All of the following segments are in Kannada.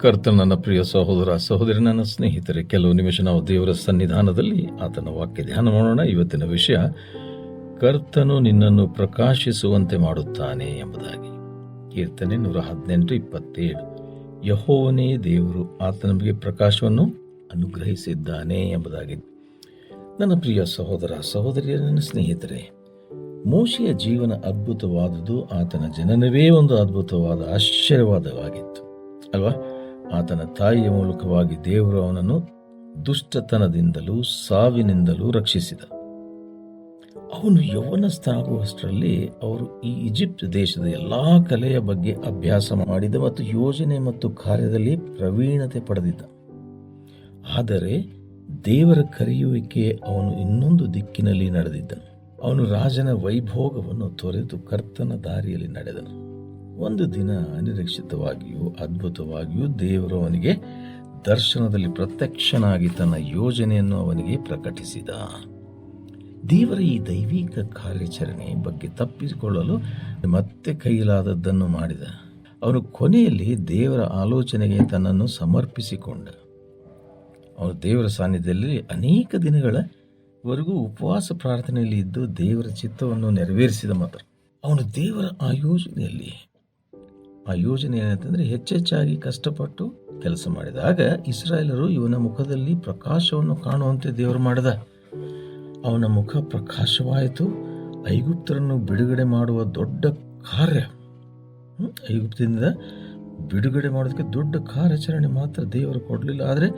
ಕರ್ತನ ನನ್ನ ಪ್ರಿಯ ಸಹೋದರ ಸಹೋದರಿ, ನನ್ನ ಸ್ನೇಹಿತರೆ, ಕೆಲವು ನಿಮಿಷ ನಾವು ದೇವರ ಸನ್ನಿಧಾನದಲ್ಲಿ ಆತನ ವಾಕ್ಯ ಧ್ಯಾನ ಮಾಡೋಣ. ಇವತ್ತಿನ ವಿಷಯ, ಕರ್ತನು ನಿನ್ನನ್ನು ಪ್ರಕಾಶಿಸುವಂತೆ ಮಾಡುತ್ತಾನೆ ಎಂಬುದಾಗಿ. ಕೀರ್ತನೆ 118:27. ಯೆಹೋವನೇ ದೇವರು, ಆತ ನಮಗೆ ಪ್ರಕಾಶವನ್ನು ಅನುಗ್ರಹಿಸಿದ್ದಾನೆ ಎಂಬುದಾಗಿ. ನನ್ನ ಪ್ರಿಯ ಸಹೋದರ ಸಹೋದರಿಯರ, ನನ್ನ ಸ್ನೇಹಿತರೆ, ಮೋಶೆಯ ಜೀವನ ಅದ್ಭುತವಾದುದು. ಆತನ ಜನನವೇ ಒಂದು ಅದ್ಭುತವಾದ ಆಶ್ಚರ್ಯವಾದವಾಗಿತ್ತು ಅಲ್ವಾ? ಆತನ ತಾಯಿಯ ಮೂಲಕವಾಗಿ ದೇವರು ಅವನನ್ನು ದುಷ್ಟತನದಿಂದಲೂ ಸಾವಿನಿಂದಲೂ ರಕ್ಷಿಸಿದ. ಅವನು ಯೌವನಸ್ಥನಾಗುವಷ್ಟರಲ್ಲಿ ಅವರು ಈ ಈಜಿಪ್ಟ್ ದೇಶದ ಎಲ್ಲಾ ಕಲೆಯ ಬಗ್ಗೆ ಅಭ್ಯಾಸ ಮಾಡಿದ ಮತ್ತು ಯೋಜನೆ ಮತ್ತು ಕಾರ್ಯದಲ್ಲಿ ಪ್ರವೀಣತೆ ಪಡೆದಿದ್ದ. ಆದರೆ ದೇವರ ಕರೆಯುವಿಕೆ ಅವನು ಇನ್ನೊಂದು ದಿಕ್ಕಿನಲ್ಲಿ ನಡೆದಿದ್ದನು. ಅವನು ರಾಜನ ವೈಭೋಗವನ್ನು ತೊರೆದು ಕರ್ತನ ದಾರಿಯಲ್ಲಿ ನಡೆದನು. ಒಂದು ದಿನ ಅನಿರೀಕ್ಷಿತವಾಗಿಯೂ ಅದ್ಭುತವಾಗಿಯೂ ದೇವರು ಅವನಿಗೆ ದರ್ಶನದಲ್ಲಿ ಪ್ರತ್ಯಕ್ಷನಾಗಿ ತನ್ನ ಯೋಜನೆಯನ್ನು ಅವನಿಗೆ ಪ್ರಕಟಿಸಿದ. ದೇವರ ಈ ದೈವಿಕ ಕಾರ್ಯಾಚರಣೆ ಬಗ್ಗೆ ತಪ್ಪಿಸಿಕೊಳ್ಳಲು ಮತ್ತೆ ಕೈಲಾದದ್ದನ್ನು ಮಾಡಿದ. ಅವನು ಕೊನೆಯಲ್ಲಿ ದೇವರ ಆಲೋಚನೆಗೆ ತನ್ನನ್ನು ಸಮರ್ಪಿಸಿಕೊಂಡ. ಅವನು ದೇವರ ಸಾನ್ನಿಧ್ಯದಲ್ಲಿ ಅನೇಕ ದಿನಗಳವರೆಗೂ ಉಪವಾಸ ಪ್ರಾರ್ಥನೆಯಲ್ಲಿ ಇದ್ದು ದೇವರ ಚಿತ್ತವನ್ನು ನೆರವೇರಿಸಿದ. ಮಾತ್ರ ಅವನು ದೇವರ ಆ ಯೋಜನೆ ಏನಂತಂದರೆ, ಹೆಚ್ಚೆಚ್ಚಾಗಿ ಕಷ್ಟಪಟ್ಟು ಕೆಲಸ ಮಾಡಿದಾಗ ಇಸ್ರಾಯೇಲರು ಇವನ ಮುಖದಲ್ಲಿ ಪ್ರಕಾಶವನ್ನು ಕಾಣುವಂತೆ ದೇವರು ಮಾಡಿದ. ಅವನ ಮುಖ ಪ್ರಕಾಶವಾಯಿತು. ಐಗುಪ್ತರನ್ನು ಬಿಡುಗಡೆ ಮಾಡುವ ದೊಡ್ಡ ಕಾರ್ಯ, ಐಗುಪ್ತದಿಂದ ಬಿಡುಗಡೆ ಮಾಡೋದಕ್ಕೆ ದೊಡ್ಡ ಕಾರ್ಯಾಚರಣೆ ಮಾತ್ರ ದೇವರು ಕೊಡಲಿಲ್ಲ, ಆದರೆ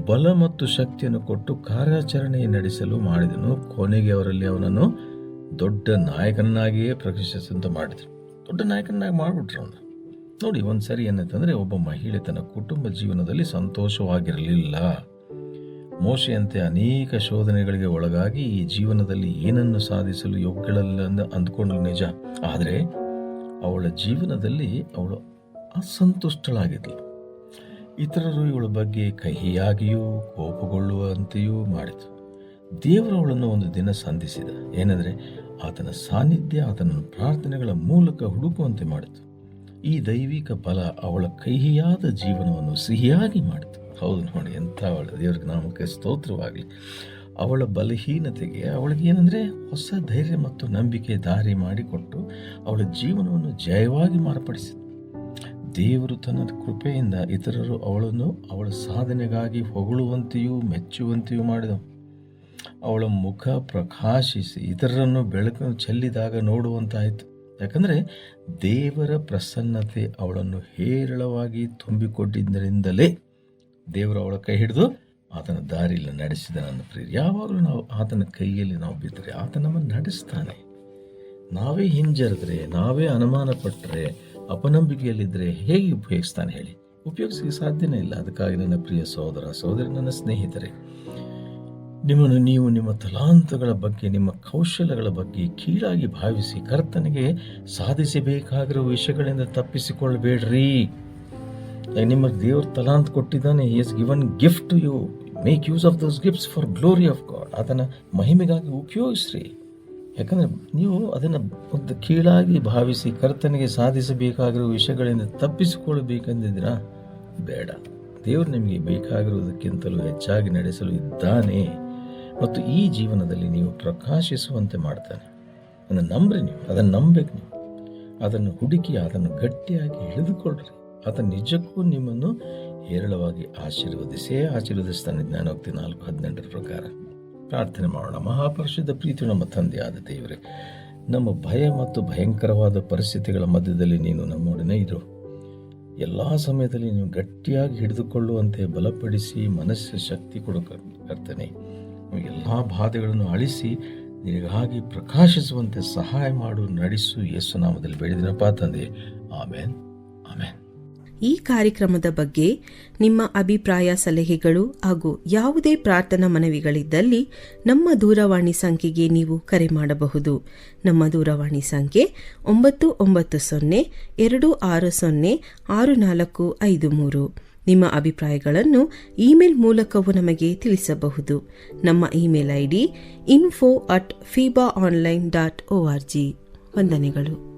ಬಲ ಮತ್ತು ಶಕ್ತಿಯನ್ನು ಕೊಟ್ಟು ಕಾರ್ಯಾಚರಣೆ ನಡೆಸಲು ಮಾಡಿದನು. ಕೊನೆಗೆ ಅವರಲ್ಲಿ ಅವನನ್ನು ದೊಡ್ಡ ನಾಯಕನಾಗಿಯೇ ಪ್ರಕಾಶಿಸುವಂತೆ ಮಾಡಿದರು. ದೊಡ್ಡ ನಾಯಕನಾಗಿ ಮಾಡಿಬಿಟ್ರು ಅವನು. ನೋಡಿ, ಒಂದ್ಸರಿ ಏನಂತಂದರೆ, ಒಬ್ಬ ಮಹಿಳೆ ತನ್ನ ಕುಟುಂಬ ಜೀವನದಲ್ಲಿ ಸಂತೋಷವಾಗಿರಲಿಲ್ಲ. ಮೋಶೆಯಂತೆ ಅನೇಕ ಶೋಧನೆಗಳಿಗೆ ಒಳಗಾಗಿ ಈ ಜೀವನದಲ್ಲಿ ಏನನ್ನು ಸಾಧಿಸಲು ಯೋಗ್ಯಳಲ್ಲ ಅಂದ್ಕೊಂಡ್ರು ನಿಜ. ಆದರೆ ಅವಳ ಜೀವನದಲ್ಲಿ ಅವಳು ಅಸಂತುಷ್ಟಳಾಗಿದ್ಲು. ಇತರರು ಇವಳ ಬಗ್ಗೆ ಕಹಿಯಾಗಿಯೂ ಕೋಪಗೊಳ್ಳುವಂತೆಯೂ ಮಾಡಿತು. ದೇವರು ಅವಳನ್ನು ಒಂದು ದಿನ ಸಂಧಿಸಿದ. ಏನಂದರೆ, ಆತನ ಸಾನ್ನಿಧ್ಯ ಆತನನ್ನು ಪ್ರಾರ್ಥನೆಗಳ ಮೂಲಕ ಹುಡುಕುವಂತೆ ಮಾಡಿತು. ಈ ದೈವಿಕ ಬಲ ಅವಳ ಕಹಿಯಾದ ಜೀವನವನ್ನು ಸಿಹಿಯಾಗಿ ಮಾಡಿತು. ಹೌದು ನೋಡಿ, ಎಂಥ ಅವಳ ದೇವರಿಗೆ ನಾಮಕ್ಕೆ ಸ್ತೋತ್ರವಾಗಲಿ. ಅವಳ ಬಲಹೀನತೆಗೆ ಅವಳಿಗೆ ಏನಂದರೆ ಹೊಸ ಧೈರ್ಯ ಮತ್ತು ನಂಬಿಕೆ ದಾರಿ ಮಾಡಿಕೊಟ್ಟು ಅವಳ ಜೀವನವನ್ನು ಜಯವಾಗಿ ಮಾರ್ಪಡಿಸಿತು. ದೇವರು ತನ್ನ ಕೃಪೆಯಿಂದ ಇತರರು ಅವಳನ್ನು ಅವಳ ಸಾಧನೆಗಾಗಿ ಹೊಗಳುವಂತೆಯೂ ಮೆಚ್ಚುವಂತೆಯೂ ಮಾಡಿದನು. ಅವಳ ಮುಖ ಪ್ರಕಾಶಿಸಿ ಇತರರನ್ನು ಬೆಳಕನ್ನು ಚೆಲ್ಲಿದಾಗ ನೋಡುವಂತಾಯಿತು. ಯಾಕಂದರೆ ದೇವರ ಪ್ರಸನ್ನತೆ ಅವಳನ್ನು ಹೇರಳವಾಗಿ ತುಂಬಿಕೊಟ್ಟಿದ್ದರಿಂದಲೇ ದೇವರು ಅವಳ ಕೈ ಹಿಡಿದು ಆತನ ದಾರಿಯಲ್ಲಿ ನಡೆಸಿದ. ನನ್ನ ಪ್ರಿಯ, ಯಾವಾಗಲೂ ನಾವು ಆತನ ಕೈಯಲ್ಲಿ ನಾವು ಬಿದ್ದರೆ ಆತ ನಮ್ಮನ್ನು ನಡೆಸ್ತಾನೆ. ನಾವೇ ಹಿಂಜರಿದ್ರೆ, ನಾವೇ ಅನುಮಾನ ಪಟ್ಟರೆ, ಅಪನಂಬಿಕೆಯಲ್ಲಿದ್ದರೆ ಹೇಗೆ ಉಪಯೋಗಿಸ್ತಾನೆ ಹೇಳಿ? ಉಪಯೋಗಿಸಲಿಕ್ಕೆ ಸಾಧ್ಯನೇ ಇಲ್ಲ. ಅದಕ್ಕಾಗಿ ನನ್ನ ಪ್ರಿಯ ಸಹೋದರ ಸಹೋದರಿ, ನನ್ನ ಸ್ನೇಹಿತರೆ, ನಿಮ್ಮನ್ನು ನೀವು ನಿಮ್ಮ ತಲಾಂತಗಳ ಬಗ್ಗೆ, ನಿಮ್ಮ ಕೌಶಲ್ಯಗಳ ಬಗ್ಗೆ ಕೀಳಾಗಿ ಭಾವಿಸಿ ಕರ್ತನಿಗೆ ಸಾಧಿಸಬೇಕಾಗಿರುವ ವಿಷಯಗಳಿಂದ ತಪ್ಪಿಸಿಕೊಳ್ಳಬೇಡ್ರಿ. ನಿಮ್ಮ ದೇವರು ತಲಾಂತ್ ಕೊಟ್ಟಿದ್ದಾನೆ. He has given gift to you. Make use of those gifts for glory of God. ಅದನ್ನ ಮಹಿಮೆಗಾಗಿ ಉಪಯೋಗಿಸ್ರಿ. ಯಾಕಂದರೆ ನೀವು ಅದನ್ನು ಒಂದು ಕೀಳಾಗಿ ಭಾವಿಸಿ ಕರ್ತನಿಗೆ ಸಾಧಿಸಬೇಕಾಗಿರುವ ವಿಷಯಗಳಿಂದ ತಪ್ಪಿಸಿಕೊಳ್ಳಬೇಕೆಂದಿದ್ದೀರಾ? ಬೇಡ. ದೇವರು ನಿಮಗೆ ಬೇಕಾಗಿರುವುದಕ್ಕಿಂತಲೂ ಹೆಚ್ಚಾಗಿ ನಡೆಸಲು ಇದ್ದಾನೆ ಮತ್ತು ಈ ಜೀವನದಲ್ಲಿ ನೀವು ಪ್ರಕಾಶಿಸುವಂತೆ ಮಾಡ್ತಾನೆ. ಅದನ್ನು ನಂಬ್ರಿ. ನೀವು ಅದನ್ನು ನಂಬಬೇಕು. ನೀವು ಅದನ್ನು ಹುಡುಕಿ ಅದನ್ನು ಗಟ್ಟಿಯಾಗಿ ಹಿಡಿದುಕೊಳ್ಳ್ರಿ. ಆತ ನಿಜಕ್ಕೂ ನಿಮ್ಮನ್ನು ಹೇರಳವಾಗಿ ಆಶೀರ್ವದಿಸ್ತಾನೆ. ಜ್ಞಾನೋಕ್ತಿ 4:18 ಪ್ರಕಾರ. ಪ್ರಾರ್ಥನೆ ಮಾಡೋಣ. ಮಹಾಪರಿಶುದ್ಧ ಪ್ರೀತಿ ನಮ್ಮ ತಂದೆಯಾದ ದೇವರೇ, ನಮ್ಮ ಭಯ ಮತ್ತು ಭಯಂಕರವಾದ ಪರಿಸ್ಥಿತಿಗಳ ಮಧ್ಯದಲ್ಲಿ ನೀನು ನಮ್ಮೊಡನೆ ಇರು. ಎಲ್ಲ ಸಮಯದಲ್ಲಿ ನೀವು ಗಟ್ಟಿಯಾಗಿ ಹಿಡಿದುಕೊಳ್ಳುವಂತೆ ಬಲಪಡಿಸಿ ಮನಸ್ಸು ಶಕ್ತಿ ಕೊಡುತ್ತೇನೆ. ಎಲ್ಲ ಬಾಧೆಗಳನ್ನು ಅಳಿಸಿ ನಿನಗಾಗಿ ಪ್ರಕಾಶಿಸುವಂತೆ ಸಹಾಯ ಮಾಡು, ನಡೆಸು. ಯೇಸು ನಾಮದಲ್ಲಿ ಬೇಡಿದನಪ್ಪ ತಂದೆ, ಆಮೇನ್, ಆಮೇನ್. ಈ ಕಾರ್ಯಕ್ರಮದ ಬಗ್ಗೆ ನಿಮ್ಮ ಅಭಿಪ್ರಾಯ, ಸಲಹೆಗಳು ಹಾಗೂ ಯಾವುದೇ ಪ್ರಾರ್ಥನಾ ಮನವಿಗಳಿದ್ದಲ್ಲಿ ನಮ್ಮ ದೂರವಾಣಿ ಸಂಖ್ಯೆಗೆ ನೀವು ಕರೆ ಮಾಡಬಹುದು. ನಮ್ಮ ದೂರವಾಣಿ ಸಂಖ್ಯೆ 9920-260-6453. ನಿಮ್ಮ ಅಭಿಪ್ರಾಯಗಳನ್ನು ಇಮೇಲ್ ಮೂಲಕವೂ ನಮಗೆ ತಿಳಿಸಬಹುದು. ನಮ್ಮ ಇಮೇಲ್ ID info@fibaonline.org. ವಂದನೆಗಳು.